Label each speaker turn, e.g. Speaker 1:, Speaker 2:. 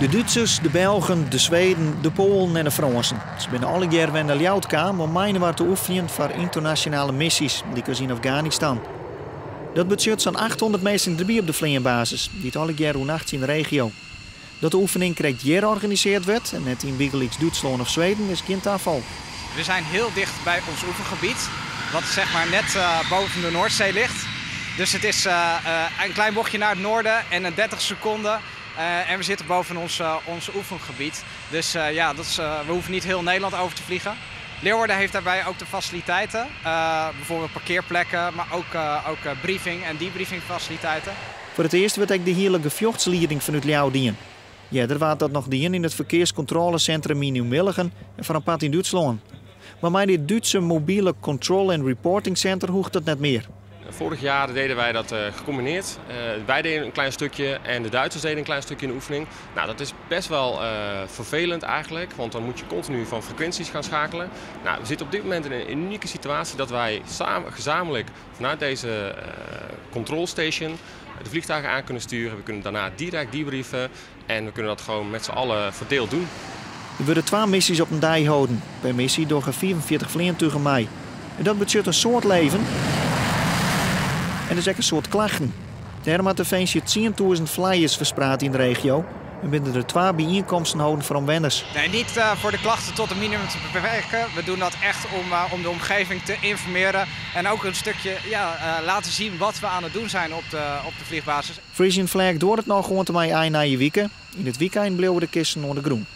Speaker 1: De Duitsers, de Belgen, de Zweden, de Polen en de Fransen. Ze zijn alle jaar weer naar Ljouwtka om mijnen waar te oefenen voor internationale missies, die in Afghanistan. Dat betekent zo'n 800 mensen erbij op de vliegenbasis, die het alle jaar nachts in de regio. Dat de oefening krijgt jaar georganiseerd werd en net in Wiegeliks Duitsland of Zweden is geen afval.
Speaker 2: We zijn heel dicht bij ons oefengebied, wat zeg maar net boven de Noordzee ligt. Dus het is een klein bochtje naar het noorden en een 30 seconden. En we zitten boven ons oefengebied. Dus we hoeven niet heel Nederland over te vliegen. Leeuwarden heeft daarbij ook de faciliteiten. Bijvoorbeeld parkeerplekken, maar ook briefing- en debriefingfaciliteiten.
Speaker 1: Voor het eerst werd ik de heerlijke vjochtslieding vanuit Ljouwdien. Ja, er was dat nog dien in het verkeerscontrolecentrum in Nieuw-Milligen en van een pad in Duitsland. Maar met dit Duitse mobiele control- en reporting center hoeft dat net meer.
Speaker 3: Vorig jaar deden wij dat gecombineerd. Wij deden een klein stukje en de Duitsers deden een klein stukje in de oefening. Nou, dat is best wel vervelend eigenlijk, want dan moet je continu van frequenties gaan schakelen. Nou, we zitten op dit moment in een unieke situatie dat wij gezamenlijk vanuit deze control station de vliegtuigen aan kunnen sturen. We kunnen daarna direct debriefen en we kunnen dat gewoon met z'n allen verdeeld doen.
Speaker 1: Er worden 2 missies op een dag houden. Per missie door 44 vliegtuigen mee. En dat betekent een soort leven. En er is ook een soort klachten. De Herma-TV 10.000 flyers verspreid in de regio. En binnen er 2 bijeenkomsten houden voor omwenners.
Speaker 2: Nee, niet voor de klachten tot een minimum te beperken. We doen dat echt om de omgeving te informeren. En ook een stukje laten zien wat we aan het doen zijn op de vliegbasis.
Speaker 1: Frisian Flag door het nog gewoon te mij naar je weekend. In het weekend bleven de kisten onder de groen.